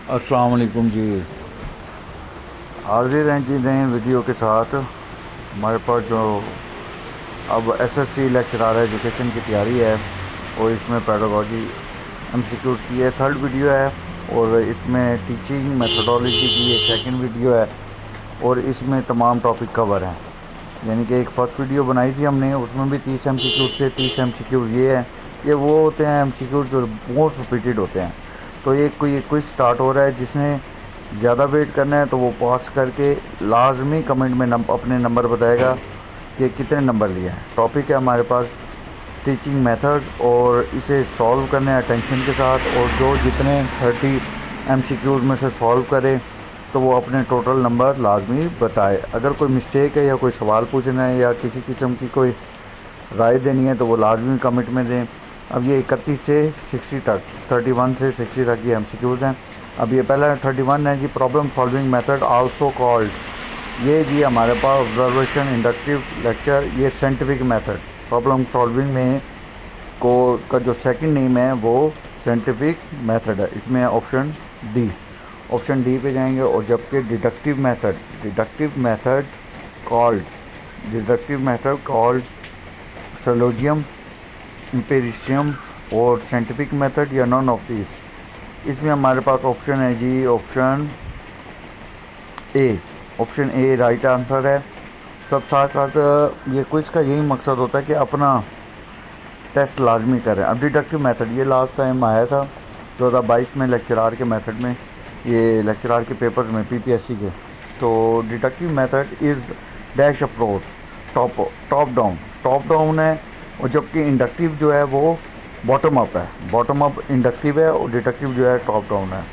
अस्सलाम वालेकुम जी। हाजिर हैं जी नए वीडियो के साथ। हमारे पास जो अब एसएससी लेक्चरर एजुकेशन की तैयारी है और इसमें पेडागोजी एमसीक्यूज़ की ये थर्ड वीडियो है और इसमें टीचिंग मेथोडोलॉजी की ये सेकंड वीडियो है और इसमें तमाम टॉपिक कवर हैं। यानी कि एक फ़र्स्ट वीडियो बनाई थी हमने, उसमें भी 30 एमसीक्यूज़ थे। 30 एमसीक्यूज़ ये हैं, ये वो होते हैं एमसीक्यूज़ जो मोस्ट रिपीटेड होते हैं। तो एक कोई क्विज स्टार्ट हो रहा है, जिसने ज़्यादा वेट करना है तो वो पॉज करके लाजमी कमेंट में अपने नंबर बताएगा कि कितने नंबर लिए हैं। टॉपिक है हमारे पास टीचिंग मेथड्स और इसे सॉल्व करना है अटेंशन के साथ, और जो जितने 30 एमसीक्यूज़ में से सॉल्व करे तो वो अपने टोटल नंबर लाजमी बताए। अगर कोई मिस्टेक है या कोई सवाल पूछना है या किसी किस्म की कोई राय देनी है तो वो लाजमी कमेंट में दें। अब ये 31 से 60 तक, 31 से 60 तक ये एमसीक्यूज़ हैं। अब ये पहला 31 है जी, problem solving method also called. ये जी हमारे पास ऑब्जर्वेशन, इंडक्टिव लेक्चर, ये साइंटिफिक मेथड प्रॉब्लम सॉल्विंग में को का जो सेकंड नेम है वो साइंटिफिक मेथड है। इसमें ऑप्शन डी, ऑप्शन डी पे जाएंगे। और जबकि डिडक्टिव मेथड कॉल्ड सोलोजियम, एम्पिरिसियम और साइंटिफिक मेथड या नॉन ऑफ दिस। इसमें हमारे पास ऑप्शन है जी ऑप्शन ए राइट आंसर है। सब साथ साथ ये क्विज का यही मकसद होता है कि अपना टेस्ट लाजमी करें। अब डिडक्टिव मेथड ये लास्ट टाइम आया था 2022 में लेक्चरार के मेथड में, ये लेक्चरार के पेपर्स में पीपीएससी के। तो deductive method is dash approach, top down है। और जबकि इंडक्टिव जो है वो बॉटम अप है, बॉटम अप इंडक्टिव है और डिडक्टिव जो है टॉप डाउन है।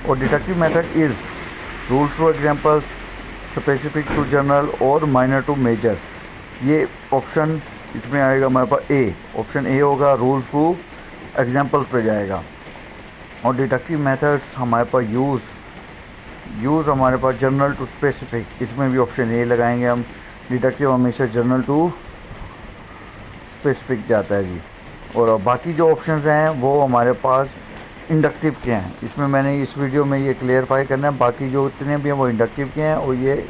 और deductive method is rule through examples, specific to general और माइनर टू मेजर। ये ऑप्शन इसमें आएगा हमारे पास ए, ऑप्शन ए होगा, रूल थ्रू एग्जांपल्स पे जाएगा। और डिडक्टिव मेथड्स हमारे पास यूज़ हमारे पास जनरल टू स्पेसिफिक, इसमें भी ऑप्शन ए लगाएंगे हम। डिडक्टिव हमेशा जनरल टू स्पेसिफिक जाता है जी। और बाकी जो ऑप्शंस हैं वो हमारे पास इंडक्टिव के हैं। इसमें मैंने इस वीडियो में ये क्लियरफाई करना है, बाकी जो इतने भी हैं वो इंडक्टिव के हैं और ये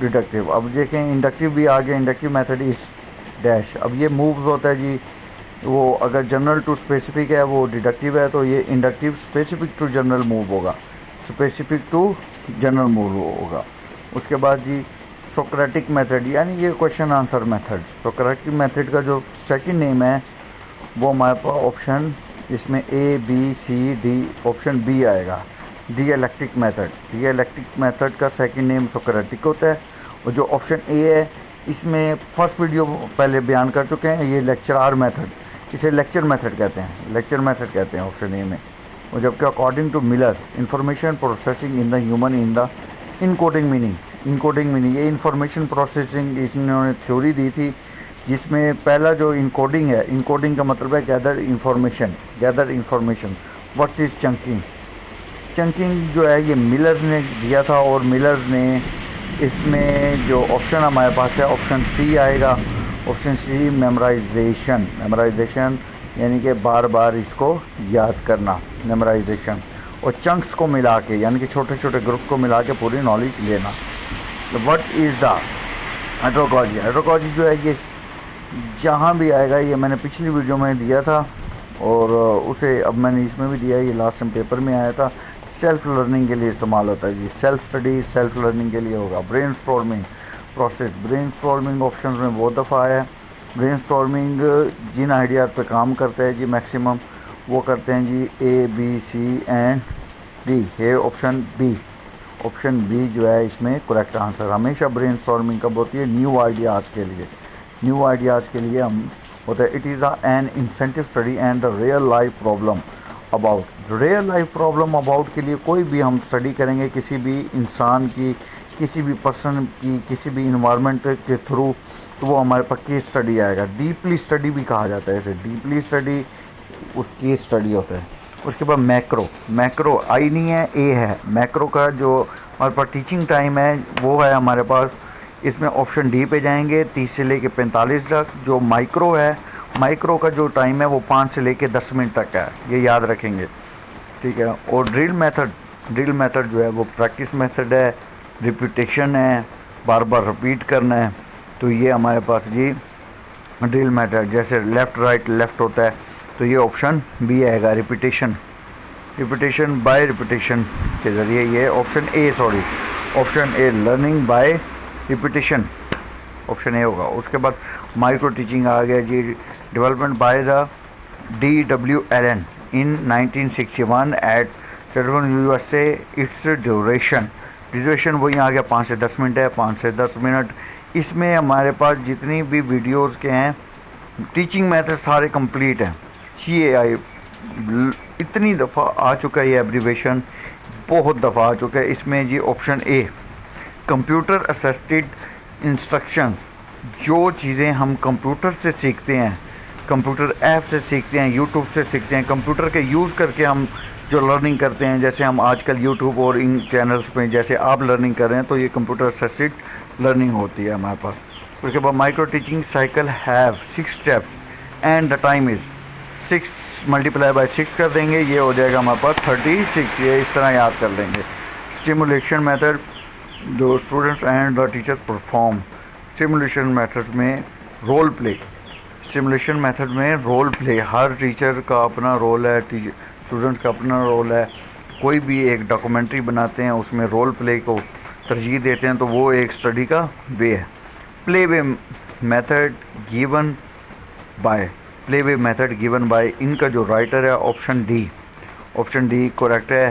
डिडक्टिव। अब देखें इंडक्टिव भी आ गया, इंडक्टिव मेथड इस डैश। अब ये मूव्स होता है जी, वो अगर जनरल टू स्पेसिफिक है वो डिडक्टिव है, तो ये inductive specific to general move होगा, स्पेसिफिक टू जनरल मूव होगा। उसके बाद जी सोक्रेटिक मेथड, यानी ये question answer method. Socratic method का जो सेकंड नेम है वो हमारे पास ऑप्शन इसमें A B C D, option B आएगा, डिएलेक्ट्रिक मेथड का सेकंड नेम सोक्रेटिक होता है। और जो ऑप्शन ए है इसमें फर्स्ट वीडियो पहले बयान कर चुके हैं, ये लेक्चरर मेथड, इसे लेक्चर मेथड कहते हैं ऑप्शन ए में। और जबकि according to Miller, information processing in the human in the encoding meaning, ये इंफॉर्मेशन प्रोसेसिंग इन्होंने थ्योरी दी थी, जिसमें पहला जो इनकोडिंग है, इनकोडिंग का मतलब है gather information. What is chunking जो है ये मिलर्स ने दिया था। और मिलर्स ने इसमें जो ऑप्शन हमारे पास है ऑप्शन सी आएगा, ऑप्शन सी मेमोराइजेशन, यानी कि बार बार इसको याद करना, मेमोराइजेशन। और चंक्स को मिला के, यानी कि छोटे छोटे ग्रुप को मिला के पूरी नॉलेज लेना। व्हाट इज़ द हाइड्रोलॉजी जो है ये जहाँ भी आएगा, ये मैंने पिछली वीडियो में दिया था और उसे अब मैंने इसमें भी दिया है, ये लास्ट टाइम पेपर में आया था। सेल्फ लर्निंग के लिए इस्तेमाल होता है जी, सेल्फ स्टडी सेल्फ लर्निंग के लिए होगा। ब्रेनस्टॉर्मिंग प्रोसेस, ब्रेनस्टॉर्मिंग ऑप्शन में बहुत दफ़ा आया है। ब्रेनस्टॉर्मिंग जिन आइडियाज़ पे काम करते हैं जी मैक्सिमम, वो करते हैं जी A B C and D है। ऑप्शन बी जो है इसमें करेक्ट आंसर। हमेशा ब्रेनस्टॉर्मिंग कब होती है? न्यू आइडियाज़ के लिए हम होता है। It is an incentive study and the real life problem about के लिए कोई भी हम स्टडी करेंगे, किसी भी इंसान की, किसी भी पर्सन की, किसी भी इन्वायरमेंट के थ्रू, तो वो हमारे पास केस स्टडी आएगा। डीपली स्टडी भी कहा जाता है इसे, डीपली स्टडी उस केस स्टडी होता है। उसके बाद मैक्रो आई नहीं है, ए है। मैक्रो का जो हमारे पास टीचिंग टाइम है वो है हमारे पास, इसमें ऑप्शन डी पे जाएंगे 30 से लेके 45 तक। जो माइक्रो का जो टाइम है वो 5 से लेके 10 मिनट तक है, ये याद रखेंगे, ठीक है। और ड्रिल मेथड ड्रिल मेथड जो है वो प्रैक्टिस मेथड है, रिपीटेशन है, बार बार रिपीट करना है। तो ये हमारे पास जी ड्रिल मेथड, जैसे लेफ़्ट राइट लेफ़्ट होता है तो ये ऑप्शन बी आएगा, रिपीटेशन। रिपीटेशन बाय रिपीटेशन के ज़रिए ये option A learning by repetition, option A होगा। उसके बाद माइक्रो टीचिंग आ गया जी, development by the DW Allen in 1961 at सेडन USA। इट्स ड्यूरेशन वही आ गया 5 से 10 मिनट है, 5 से 10 मिनट। इसमें हमारे पास जितनी भी वीडियोस के हैं टीचिंग मेथड सारे कंप्लीट हैं। CAI इतनी दफ़ा आ चुका है, ये एब्रीवेशन बहुत दफ़ा आ चुका है। इसमें जी option A computer assisted instructions, जो चीज़ें हम कंप्यूटर से सीखते हैं, कंप्यूटर ऐप से सीखते हैं, यूट्यूब से सीखते हैं, कंप्यूटर के यूज़ करके हम जो लर्निंग करते हैं, जैसे हम आजकल यूट्यूब और इन चैनल्स पे जैसे आप लर्निंग कर रहे हैं, तो ये कंप्यूटर असिस्टेड लर्निंग होती है हमारे पास। उसके बाद micro teaching cycle have 6 steps and the time is 6 multiply by 6 कर देंगे, ये हो जाएगा हमारे पास 36। ये इस तरह याद कर लेंगे। स्टिमुलेशन मेथड जो students and the teachers perform, stimulation method में रोल प्ले, स्टिमुलेशन मेथड में रोल प्ले, हर टीचर का अपना रोल है, स्टूडेंट्स का अपना रोल है। कोई भी एक डॉक्यूमेंट्री बनाते हैं उसमें रोल प्ले को तरजीह देते हैं, तो वो एक स्टडी का वे है। Play way method given by, इनका जो राइटर है ऑप्शन डी करेक्ट है,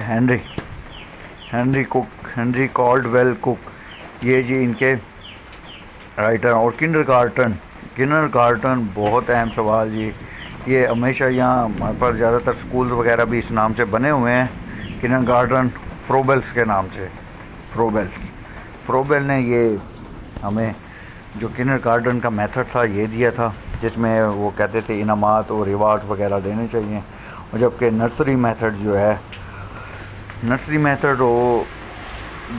हेनरी कॉल्डवेल कुक, ये जी इनके राइटर। और किंडरगार्टन बहुत अहम सवाल जी, ये हमेशा यहाँ हमारे पास ज़्यादातर स्कूल्स वगैरह भी इस नाम से बने हुए हैं, किंडरगार्टन फ्रोबेल्स के नाम से। फ्रोबेल ने ये हमें जो किंडरगार्टन का मेथड था ये दिया था, जिसमें वो कहते थे इनामात और रिवार्ड्स वगैरह देने चाहिए। और जबकि नर्सरी मेथड वो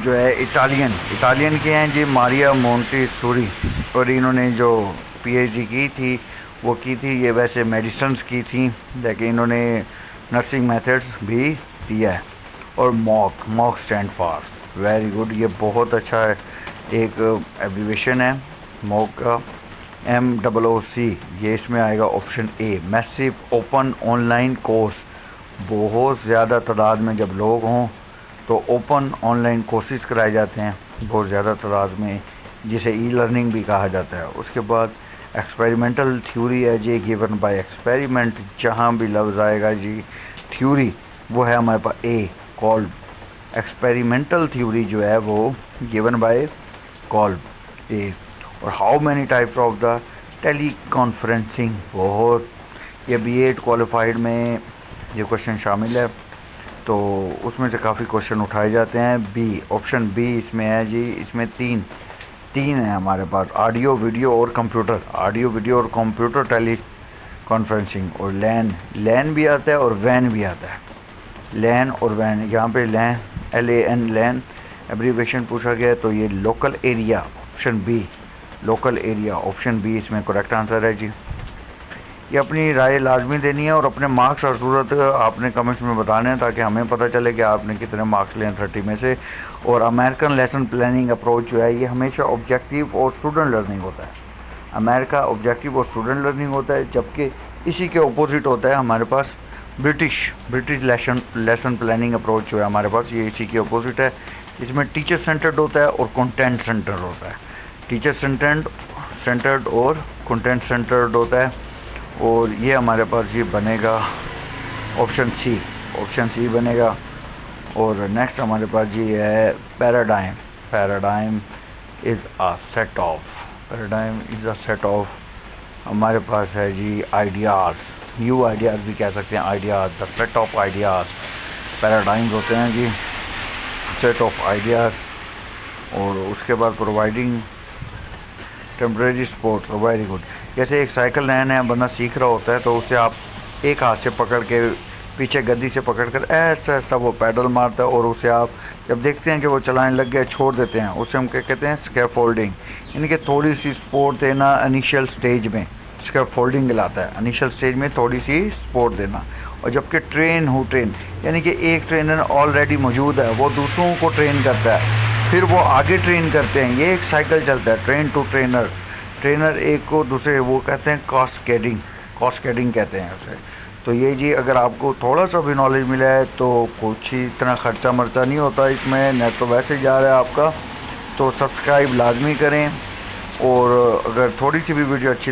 जो है इटालियन के हैं जी, मारिया मोंटेसोरी, और इन्होंने जो PhD की थी वो की थी, ये वैसे मेडिसिन्स की थी, लेकिन इन्होंने नर्सिंग मेथड्स भी दिया है। और mock stand for, very good, ये बहुत अच्छा है, एक एब्रीवेशन है मॉक का, MOOC, ये इसमें आएगा option A. Massive open online course, बहुत ज़्यादा तादाद में जब लोग हों तो ओपन ऑनलाइन कोर्सेज कराए जाते हैं बहुत ज़्यादा तादाद में, जिसे E-लर्निंग भी कहा जाता है। उसके बाद एक्सपेरिमेंटल थ्योरी है जी, गिवन बाय एक्सपेरिमेंट, जहाँ भी लफ्ज़ आएगा जी थ्योरी वो है हमारे पास ए, कॉल्ब। एक्सपेरिमेंटल थ्योरी जो है वो गिवन बाय कॉल्ब ए। और how many types of the teleconferencing, बहुत ये B.Ed क्वालिफाइड में ये क्वेश्चन शामिल है, तो उसमें से काफ़ी क्वेश्चन उठाए जाते हैं। ऑप्शन बी इसमें है जी, इसमें तीन है हमारे पास, ऑडियो वीडियो और कंप्यूटर टेली कॉन्फ्रेंसिंग। और लैन भी आता है और वैन भी आता है, लैन और वैन। यहाँ पे LAN लैन एब्रीवेशन पूछा गया, तो ये local area, option B local area, option B इसमें करेक्ट आंसर है जी। ये अपनी राय लाजमी देनी है और अपने मार्क्स और सूरत आपने कमेंट्स में बताने हैं, ताकि हमें पता चले कि आपने कितने मार्क्स लिए हैं 30 में से। और अमेरिकन लेसन प्लानिंग अप्रोच जो है ये हमेशा ऑब्जेक्टिव और स्टूडेंट लर्निंग होता है। अमेरिका ऑब्जेक्टिव और स्टूडेंट लर्निंग होता है, जबकि इसी के ऑपोजिट होता है हमारे पास ब्रिटिश लेसन प्लानिंग अप्रोच जो है हमारे पास, ये इसी के ऑपोजिट है। इसमें टीचर सेंटर्ड होता है और कंटेंट सेंटर्ड होता है, टीचर सेंटर्ड और कंटेंट सेंटर्ड होता है। और ये हमारे पास ये बनेगा ऑप्शन सी बनेगा। और नेक्स्ट हमारे पास ये है paradigm is a set of हमारे पास है जी आइडियाज़, न्यू आइडियाज़ भी कह सकते हैं, ideas, the set of ideas, paradigms होते हैं जी, सेट ऑफ आइडियाज़। और उसके बाद providing temporary support, very good. जैसे एक साइकिल नया बंदा सीख रहा होता है, तो उसे आप एक हाथ से पकड़ के पीछे गद्दी से पकड़ कर ऐसा वो पैडल मारता है, और उसे आप जब देखते हैं कि वो चलाने लग गया छोड़ देते हैं, उसे हम क्या कहते हैं, स्कैफोल्डिंग। इनके थोड़ी सी सपोर्ट देना इनिशियल स्टेज में, इसका फोल्डिंग कहलाता है। इनिशियल स्टेज में थोड़ी सी सपोर्ट देना। और जबकि ट्रेन हु ट्रेन यानी कि एक ट्रेनर ऑलरेडी मौजूद है, वो दूसरों को ट्रेन करता है, फिर वो आगे ट्रेन करते हैं। ये एक साइकिल चलता है, ट्रेन टू ट्रेनर। ट्रेनर एक को दूसरे, वो कहते हैं कास्केडिंग कहते हैं उसे। तो ये जी, अगर आपको थोड़ा सा भी नॉलेज मिला है तो कुछ ही इतना खर्चा मर्चा नहीं होता इसमें, नेट तो वैसे ही जा रहा है आपका। तो सब्सक्राइब लाजमी करें, और अगर थोड़ी सी भी वीडियो अच्छी